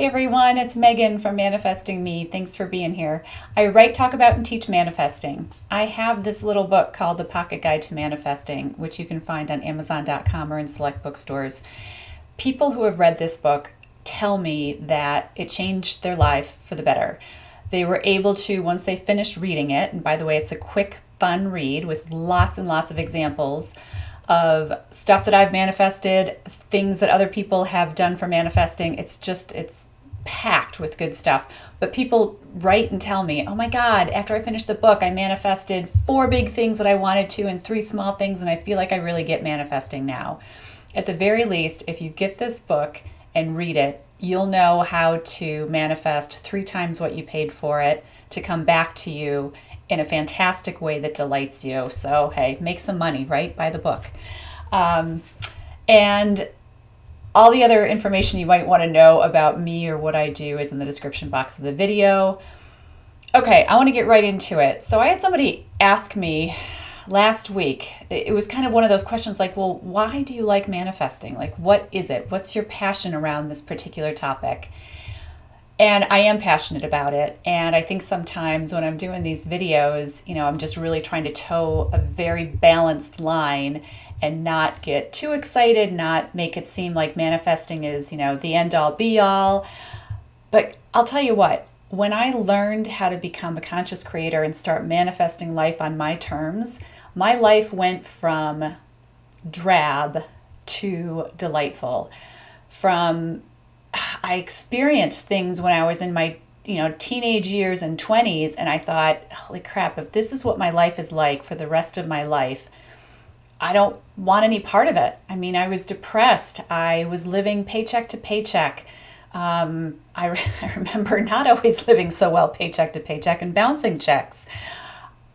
everyone, it's Megan from Manifesting Me. Thanks for being here. I write, talk about, and teach manifesting. I have this little book called The Pocket Guide to Manifesting, which you can find on Amazon.com or in select bookstores. People who have read this book tell me that it changed their life for the better. They were able to, once they finished reading it, and by the way, it's a quick, fun read with lots and lots of examples of stuff that I've manifested, things that other people have done for manifesting. It's packed with good stuff. But people write and tell me, oh my God, after I finished the book, I manifested 4 big things that I wanted to and 3 small things, and I feel like I really get manifesting now. At the very least, if you get this book and read it, you'll know how to manifest 3 times what you paid for it to come back to you in a fantastic way that delights you. So, hey, make some money, right? Buy the book. And all the other information you might want to know about me or what I do is in the description box of the video. Okay, I want to get right into it. So I had somebody ask me last week, it was kind of one of those questions like, well, why do you like manifesting? Like, what is it? What's your passion around this particular topic? And I am passionate about it. And I think sometimes when I'm doing these videos, I'm just really trying to toe a very balanced line and not get too excited, not make it seem like manifesting is, the end all be all. But I'll tell you what, when I learned how to become a conscious creator and start manifesting life on my terms, my life went from drab to delightful. I experienced things when I was in my, teenage years and 20s, and I thought, holy crap, if this is what my life is like for the rest of my life, I don't want any part of it. I mean, I was depressed. I was living paycheck to paycheck. I remember not always living so well paycheck to paycheck and bouncing checks.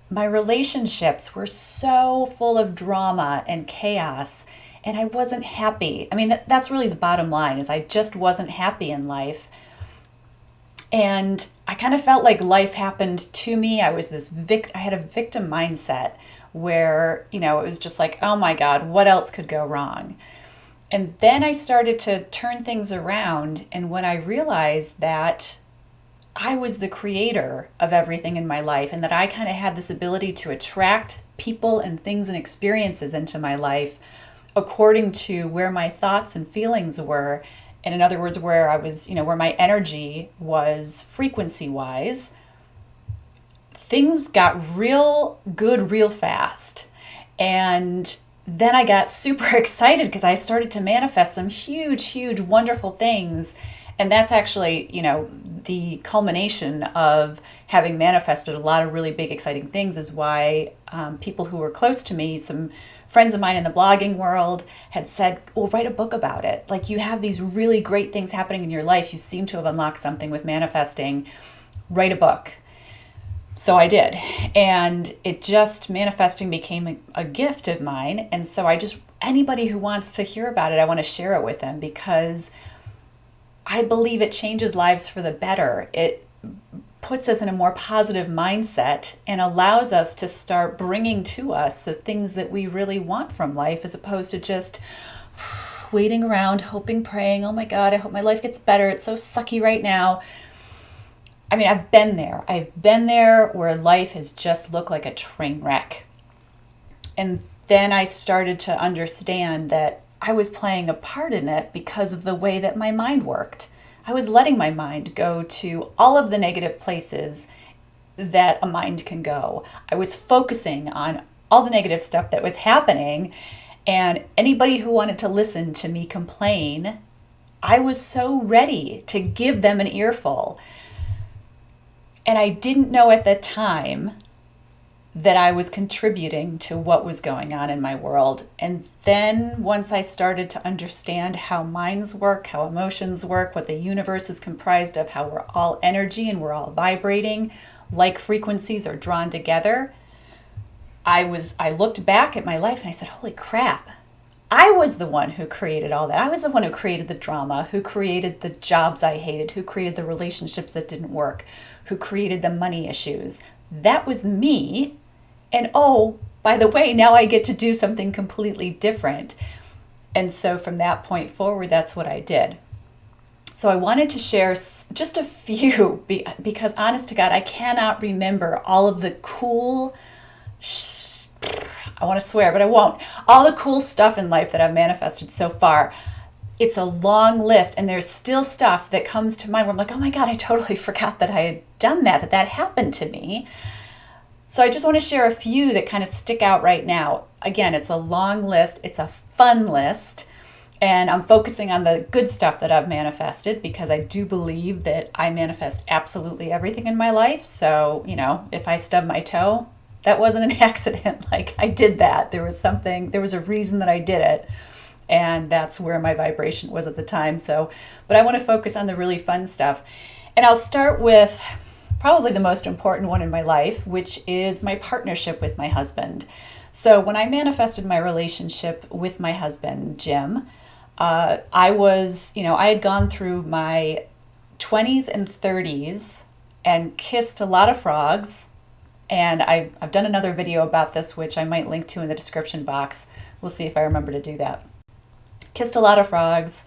My relationships were so full of drama and chaos, and I wasn't happy. I mean, that's really the bottom line, is I just wasn't happy in life. And I kind of felt like life happened to me. I had a victim mindset where, it was just like, oh my God, what else could go wrong? And then I started to turn things around. And when I realized that I was the creator of everything in my life and that I kind of had this ability to attract people and things and experiences into my life according to where my thoughts and feelings were. And in other words, where I was, where my energy was frequency-wise, things got real good real fast. And then I got super excited because I started to manifest some huge, huge, wonderful things. And that's actually, the culmination of having manifested a lot of really big, exciting things is why people who were close to me, some friends of mine in the blogging world, had said, well, write a book about it. Like, you have these really great things happening in your life. You seem to have unlocked something with manifesting. Write a book. So I did. And manifesting became a gift of mine. And so anybody who wants to hear about it, I want to share it with them because I believe it changes lives for the better. It puts us in a more positive mindset and allows us to start bringing to us the things that we really want from life, as opposed to just waiting around, hoping, praying, oh my God, I hope my life gets better. It's so sucky right now. I mean, I've been there. I've been there where life has just looked like a train wreck. And then I started to understand that I was playing a part in it because of the way that my mind worked. I was letting my mind go to all of the negative places that a mind can go. I was focusing on all the negative stuff that was happening, and anybody who wanted to listen to me complain, I was so ready to give them an earful. And I didn't know at the time that I was contributing to what was going on in my world. And then once I started to understand how minds work, how emotions work, what the universe is comprised of, how we're all energy and we're all vibrating, like frequencies are drawn together, I looked back at my life and I said, holy crap, I was the one who created all that. I was the one who created the drama, who created the jobs I hated, who created the relationships that didn't work, who created the money issues. That was me. And oh, by the way, now I get to do something completely different. And so from that point forward, that's what I did. So I wanted to share just a few because honest to God, I cannot remember all of the cool, I want to swear, but I won't, all the cool stuff in life that I've manifested so far. It's a long list, and there's still stuff that comes to mind where I'm like, oh my God, I totally forgot that I had done that happened to me. So I just want to share a few that kind of stick out right now. Again, it's a long list. It's a fun list. And I'm focusing on the good stuff that I've manifested because I do believe that I manifest absolutely everything in my life. So, if I stub my toe, that wasn't an accident. Like, I did that. There was a reason that I did it. And that's where my vibration was at the time. So, but I want to focus on the really fun stuff. And I'll start with probably the most important one in my life, which is my partnership with my husband. So when I manifested my relationship with my husband, Jim, I had gone through my 20s and 30s and kissed a lot of frogs. And I've done another video about this, which I might link to in the description box. We'll see if I remember to do that. Kissed a lot of frogs.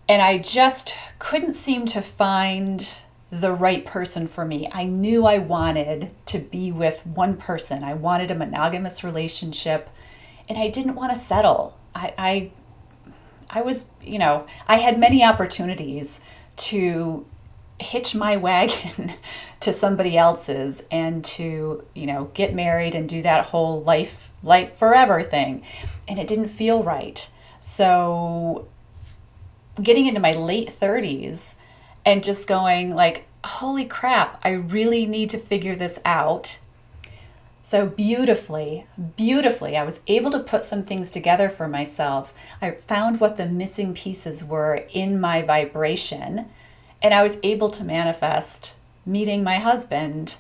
And I just couldn't seem to find the right person for me. I knew I wanted to be with one person. I wanted a monogamous relationship, and I didn't want to settle. I was, I had many opportunities to hitch my wagon to somebody else's and to, get married and do that whole life forever thing. And it didn't feel right. So getting into my late 30s and just going like, holy crap, I really need to figure this out. So beautifully, I was able to put some things together for myself. I found what the missing pieces were in my vibration, and I was able to manifest meeting my husband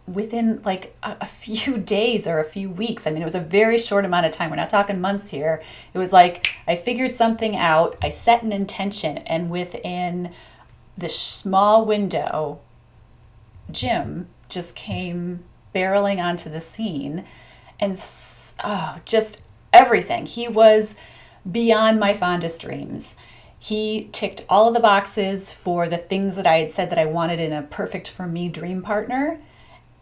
within like a few days or a few weeks. I mean, it was a very short amount of time. We're not talking months here. It was like I figured something out, I set an intention, and within this small window, Jim just came barreling onto the scene, and just everything. He was beyond my fondest dreams. He ticked all of the boxes for the things that I had said that I wanted in a perfect for me dream partner.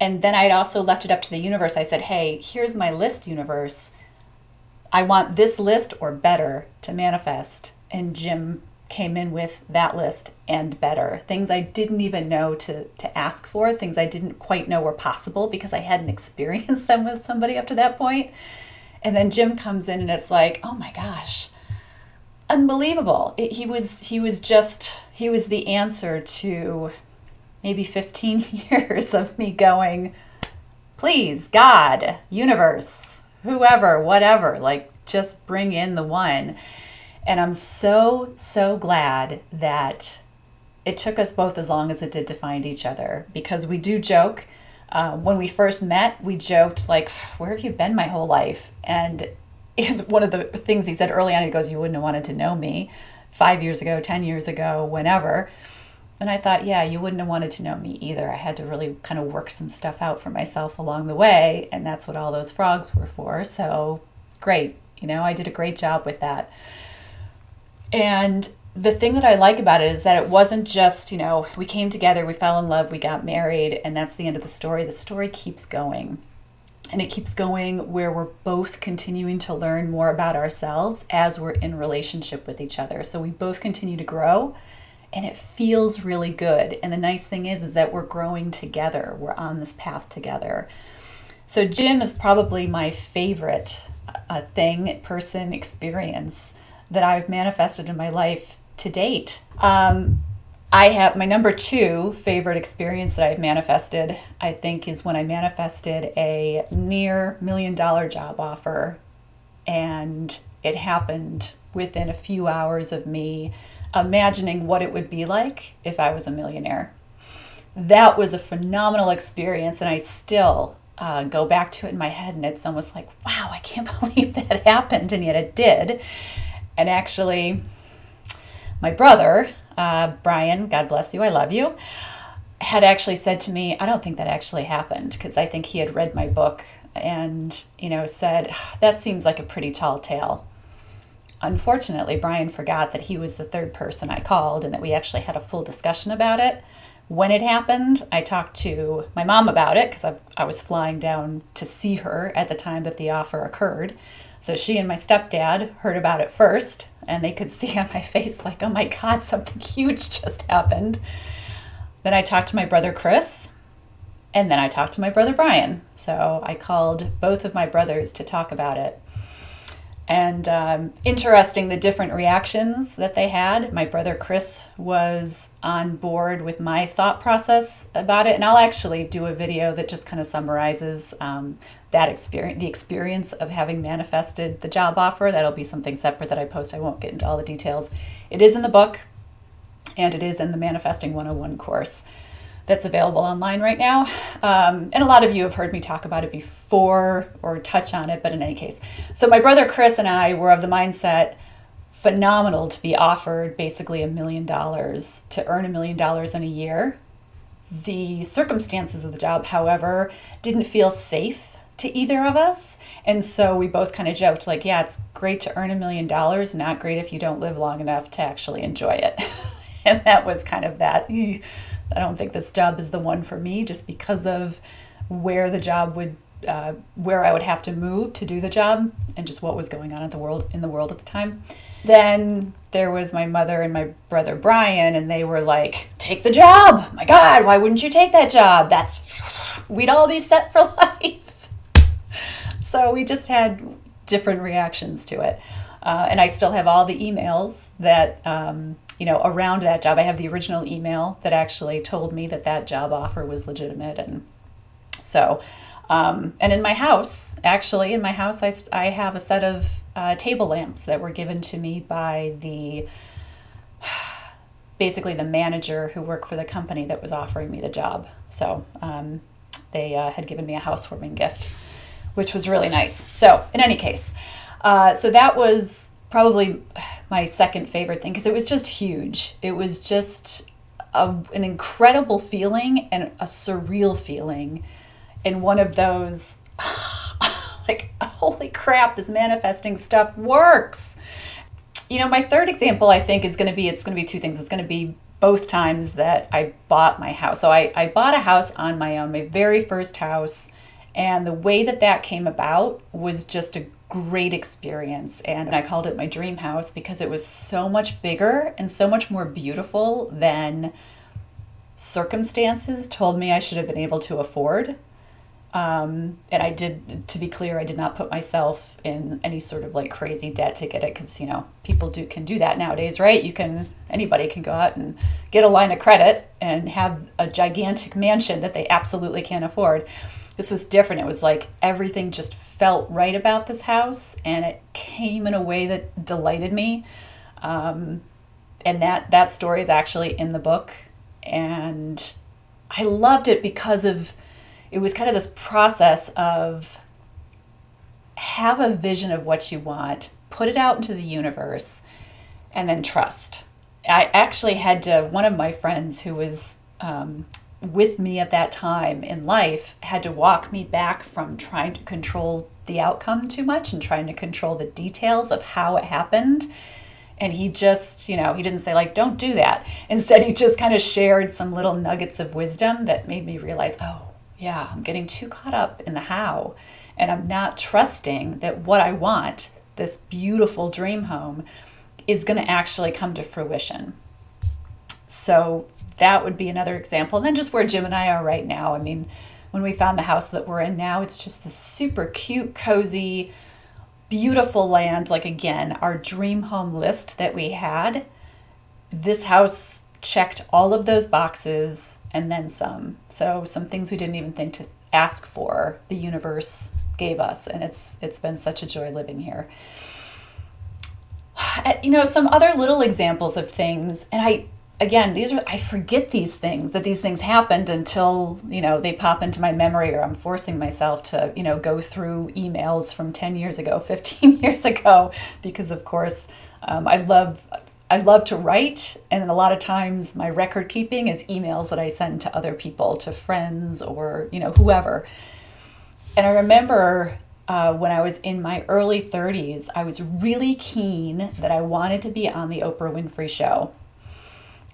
And then I'd also left it up to the universe. I said, hey, here's my list, universe. I want this list or better to manifest. And Jim came in with that list and better. Things I didn't even know to ask for, things I didn't quite know were possible because I hadn't experienced them with somebody up to that point. And then Jim comes in and it's like, oh my gosh, unbelievable. He was the answer to maybe 15 years of me going, please, God, universe, whoever, whatever, like just bring in the one. And I'm so, so glad that it took us both as long as it did to find each other, because we do joke. When we first met, we joked like, where have you been my whole life? And one of the things he said early on, he goes, you wouldn't have wanted to know me 5 years ago, 10 years ago, whenever. And I thought, yeah, you wouldn't have wanted to know me either. I had to really kind of work some stuff out for myself along the way. And that's what all those frogs were for. So great. I did a great job with that. And the thing that I like about it is that it wasn't just, we came together, we fell in love, we got married, and that's the end of the story. The story keeps going. And it keeps going where we're both continuing to learn more about ourselves as we're in relationship with each other. So we both continue to grow, and it feels really good. And the nice thing is that we're growing together. We're on this path together. So Jim is probably my favorite person, experience that I've manifested in my life to date. I have my number 2 favorite experience that I've manifested, I think, is when I manifested a near $1 million job offer. And it happened within a few hours of me imagining what it would be like if I was a millionaire. That was a phenomenal experience, and I still go back to it in my head, and it's almost like, wow, I can't believe that happened, and yet it did. And actually, my brother, Brian, God bless you, I love you, had actually said to me, I don't think that actually happened, because I think he had read my book and, said, that seems like a pretty tall tale. unfortunately, Brian forgot that he was the third person I called and that we actually had a full discussion about it. When it happened, I talked to my mom about it because I was flying down to see her at the time that the offer occurred. So she and my stepdad heard about it first, and they could see on my face like, oh my God, something huge just happened. Then I talked to my brother Chris, and then I talked to my brother Brian. So I called both of my brothers to talk about it. And interesting, the different reactions that they had. My brother Chris was on board with my thought process about it. And I'll actually do a video that just kind of summarizes that experience, the experience of having manifested the job offer. That'll be something separate that I post. I won't get into all the details. It is in the book, and it is in the Manifesting 101 course that's available online right now. And a lot of you have heard me talk about it before or touch on it, but in any case. So my brother Chris and I were of the mindset, phenomenal to be offered basically $1 million, to earn $1 million in a year. The circumstances of the job, however, didn't feel safe to either of us. And so we both kind of joked like, yeah, it's great to earn $1 million, not great if you don't live long enough to actually enjoy it. And that was kind of that. I don't think this job is the one for me just because of where the job would, where I would have to move to do the job and just what was going on in the world at the time. Then there was my mother and my brother Brian, and they were like, take the job. My God, why wouldn't you take that job? We'd all be set for life. So we just had different reactions to it. And I still have all the emails that, around that job. I have the original email that actually told me that job offer was legitimate. And so, and in my house, I have a set of table lamps that were given to me by basically the manager who worked for the company that was offering me the job. So they had given me a housewarming gift, which was really nice. So in any case, so that was probably my second favorite thing because it was just huge. It was just an incredible feeling and a surreal feeling, and one of those like, holy crap, this manifesting stuff works. My third example, I think, it's going to be two things. It's going to be both times that I bought my house. So I bought a house on my own, my very first house, and the way that came about was just a great experience. And I called it my dream house because it was so much bigger and so much more beautiful than circumstances told me I should have been able to afford. And to be clear, I did not put myself in any sort of like crazy debt to get it because, people can do that nowadays, right? Anybody can go out and get a line of credit and have a gigantic mansion that they absolutely can't afford. This was different. It was like everything just felt right about this house, and it came in a way that delighted me. And that story is actually in the book. And I loved it because it was kind of this process of have a vision of what you want, put it out into the universe, and then trust. I actually had one of my friends who was with me at that time in life had to walk me back from trying to control the outcome too much and trying to control the details of how it happened. And he just, he didn't say like, don't do that. Instead, he just kind of shared some little nuggets of wisdom that made me realize, oh yeah, I'm getting too caught up in the how. And I'm not trusting that what I want, this beautiful dream home, is going to actually come to fruition. So that would be another example. And then just where Jim and I are right now. I mean, when we found the house that we're in now, it's just this super cute, cozy, beautiful land. Like, again, our dream home list that we had, this house checked all of those boxes and then some. So some things we didn't even think to ask for, the universe gave us. And it's been such a joy living here. Some other little examples of things, and I forget these things happened until, they pop into my memory, or I'm forcing myself to, go through emails from 10 years ago, 15 years ago, because of course, I love to write. And a lot of times my record keeping is emails that I send to other people, to friends or, whoever. And I remember when I was in my early 30s, I was really keen that I wanted to be on the Oprah Winfrey Show.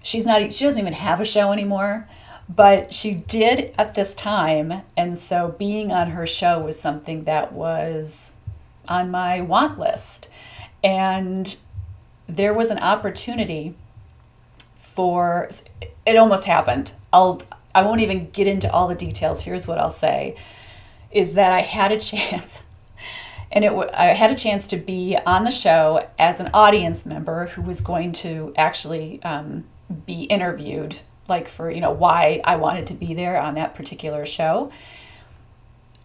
She doesn't even have a show anymore, but she did at this time. And so being on her show was something that was on my want list. And there was an opportunity for, it almost happened. I won't even get into all the details. Here's what I'll say, is that I had a chance. And I had a chance to be on the show as an audience member who was going to actually be interviewed, like for, why I wanted to be there on that particular show.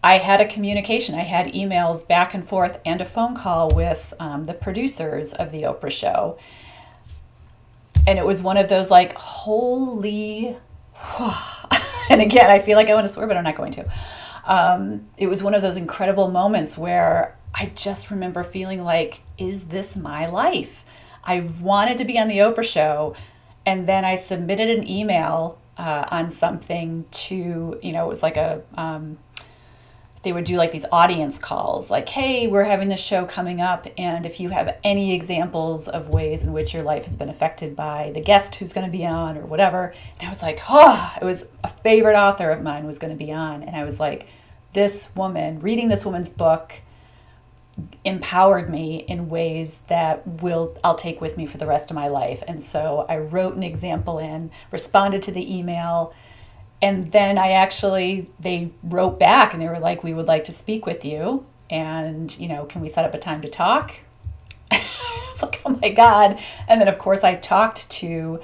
I had a communication. I had emails back and forth and a phone call with the producers of the Oprah show. And it was one of those like, holy, and again, I feel like I want to swear, but I'm not going to. It was one of those incredible moments where I just remember feeling like, is this my life? I wanted to be on the Oprah show. And then I submitted an email on something to, it was like they would do like these audience calls, like, hey, we're having this show coming up, and if you have any examples of ways in which your life has been affected by the guest who's going to be on or whatever. And I was like, it was a favorite author of mine was going to be on. And I was like, reading this woman's book empowered me in ways that I'll take with me for the rest of my life. And so I wrote an example in, responded to the email, and then they wrote back and they were like, we would like to speak with you, and can we set up a time to talk? It's like, oh my God. And then of course I talked to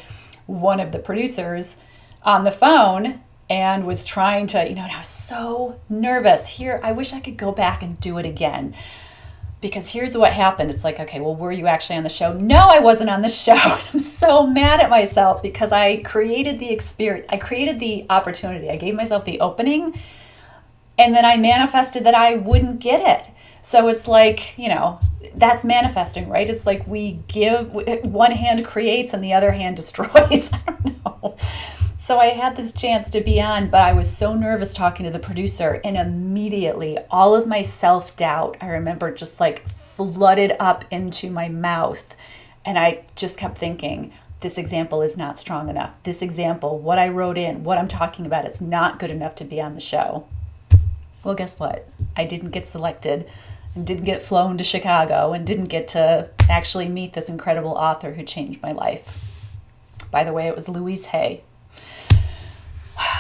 one of the producers on the phone and was trying to, and I was so nervous. I wish I could go back and do it again. Because here's what happened. It's like, okay, well, were you actually on the show? No, I wasn't on the show. I'm so mad at myself because I created the experience. I created the opportunity. I gave myself the opening, and then I manifested that I wouldn't get it. So it's like, that's manifesting, right? It's like we give, one hand creates and the other hand destroys. I don't know. So I had this chance to be on, but I was so nervous talking to the producer, and immediately all of my self-doubt, I remember, just like flooded up into my mouth. And I just kept thinking, this example is not strong enough. This example, what I wrote in, what I'm talking about, it's not good enough to be on the show. Well, guess what? I didn't get selected and didn't get flown to Chicago and didn't get to actually meet this incredible author who changed my life. By the way, it was Louise Hay.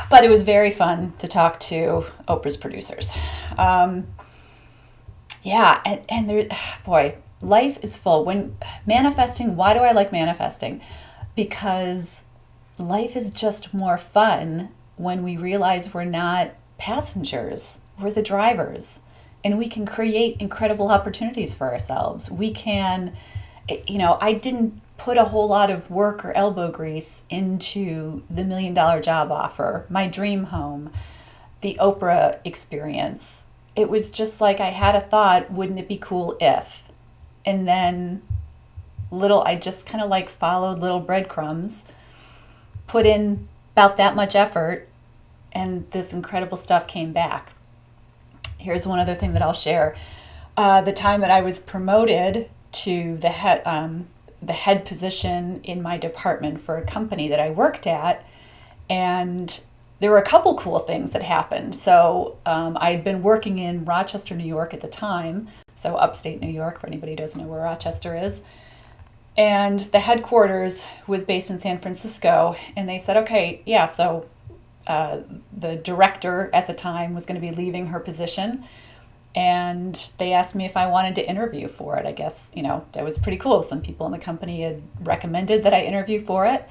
But it was very fun to talk to Oprah's producers. And there, boy, life is full. When manifesting, why do I like manifesting? Because life is just more fun when we realize we're not passengers, we're the drivers, and we can create incredible opportunities for ourselves. We can, I didn't put a whole lot of work or elbow grease into the $1 million job offer, my dream home, the Oprah experience. It was just like I had a thought, wouldn't it be cool if? And then I just kind of like followed little breadcrumbs, put in about that much effort, and this incredible stuff came back. Here's one other thing that I'll share. The time that I was promoted to the head position in my department for a company that I worked at, and there were a couple cool things that happened. So I'd been working in Rochester, New York at the time, so upstate New York, for anybody who doesn't know where Rochester is. And the headquarters was based in San Francisco, and they said, okay, yeah, so the director at the time was going to be leaving her position, and they asked me if I wanted to interview for it. I guess, that was pretty cool. Some people in the company had recommended that I interview for it.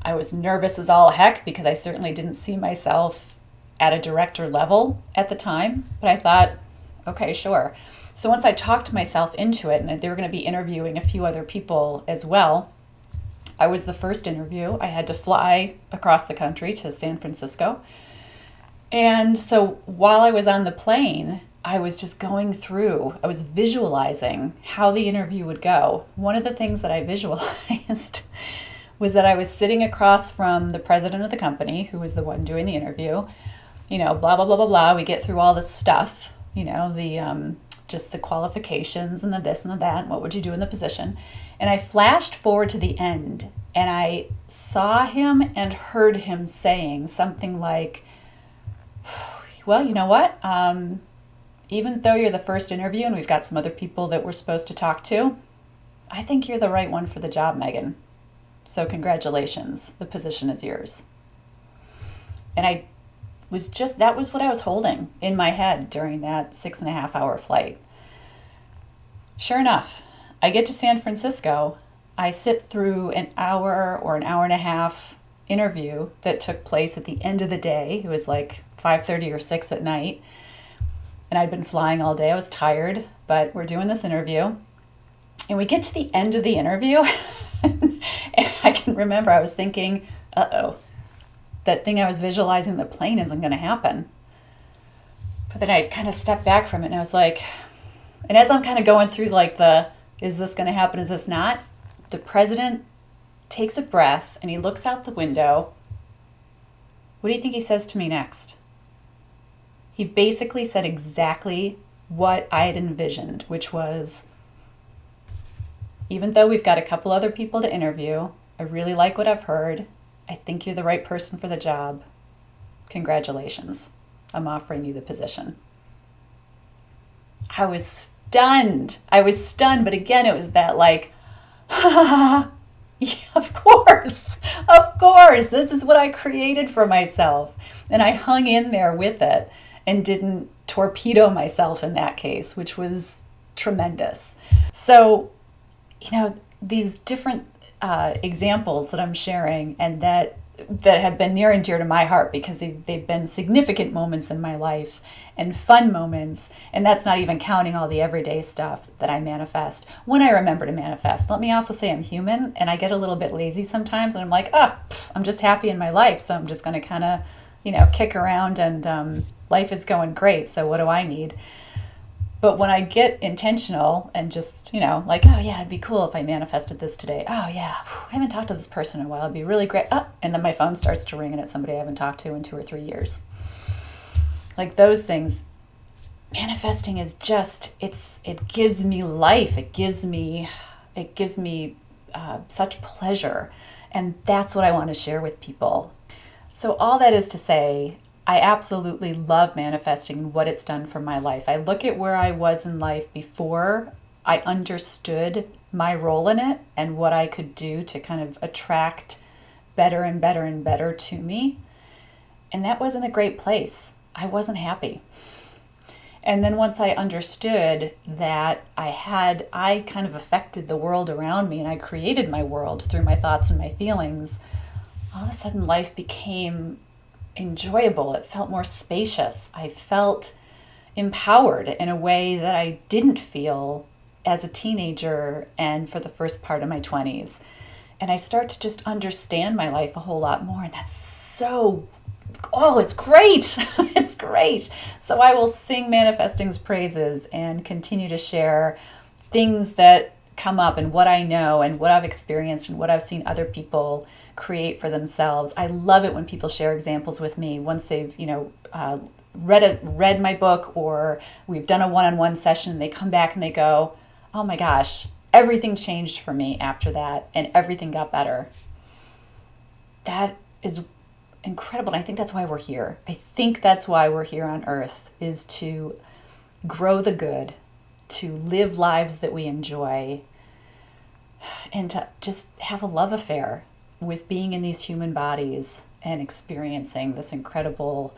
I was nervous as all heck because I certainly didn't see myself at a director level at the time, but I thought, okay, sure. So once I talked myself into it, and they were going to be interviewing a few other people as well, I was the first interview. I had to fly across the country to San Francisco. And so while I was on the plane, I was just I was visualizing how the interview would go. One of the things that I visualized was that I was sitting across from the president of the company, who was the one doing the interview. Blah, blah, blah, blah, blah. We get through all this stuff. the just the qualifications and the this and the that, and what would you do in the position. And I flashed forward to the end, and I saw him and heard him saying something like, well, you know what? Even though you're the first interview and we've got some other people that we're supposed to talk to, I think you're the right one for the job, Megan. So congratulations, the position is yours. And that was what I was holding in my head during that 6.5 hour flight. Sure enough, I get to San Francisco. I sit through an hour or an hour and a half interview that took place at the end of the day. It was like 5:30 or 6 at night. And I'd been flying all day. I was tired, but we're doing this interview. And we get to the end of the interview. And I can remember I was thinking, uh-oh, that thing I was visualizing, the plane, isn't going to happen. But then I kind of stepped back from it and I was like, and as I'm kind of going through like is this going to happen, is this not? The president takes a breath and he looks out the window. What do you think he says to me next? He basically said exactly what I had envisioned, which was, even though we've got a couple other people to interview, I really like what I've heard. I think you're the right person for the job. Congratulations. I'm offering you the position. I was stunned. But again, it was that like, yeah, of course. This is what I created for myself. And I hung in there with it and didn't torpedo myself in that case, which was tremendous. So, these different examples that I'm sharing and that have been near and dear to my heart because they've been significant moments in my life and fun moments. And that's not even counting all the everyday stuff that I manifest when I remember to manifest. Let me also say I'm human and I get a little bit lazy sometimes and I'm like, I'm just happy in my life. So I'm just going to kind of, kick around and life is going great. So what do I need? But when I get intentional and just, like, oh yeah, it'd be cool if I manifested this today. Oh yeah, I haven't talked to this person in a while. It'd be really great. And then my phone starts to ring and it's somebody I haven't talked to in 2 or 3 years. Like those things, manifesting is just, it gives me life. It gives me such pleasure. And that's what I want to share with people. So all that is to say, I absolutely love manifesting and what it's done for my life. I look at where I was in life before I understood my role in it and what I could do to kind of attract better and better and better to me. And that wasn't a great place. I wasn't happy. And then once I understood that I kind of affected the world around me and I created my world through my thoughts and my feelings, all of a sudden life became enjoyable. It felt more spacious. I felt empowered in a way that I didn't feel as a teenager and for the first part of my 20s. And I start to just understand my life a whole lot more. And that's it's great. It's great. So I will sing manifesting's praises and continue to share things that come up and what I know and what I've experienced and what I've seen other people create for themselves. I love it when people share examples with me once they've, read my book or we've done a one-on-one session and they come back and they go, oh my gosh, everything changed for me after that and everything got better. That is incredible. And I think that's why we're here. I think that's why we're here on earth, is to grow the good, to live lives that we enjoy, and to just have a love affair with being in these human bodies and experiencing this incredible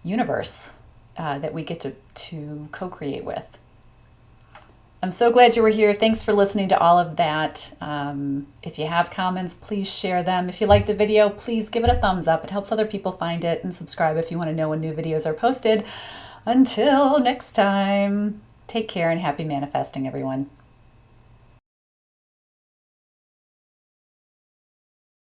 universe that we get to co-create with. I'm so glad you were here. Thanks for listening to all of that. If you have comments, please share them. If you like the video, please give it a thumbs up. It helps other people find it, and subscribe if you want to know when new videos are posted. Until next time, take care and happy manifesting, everyone.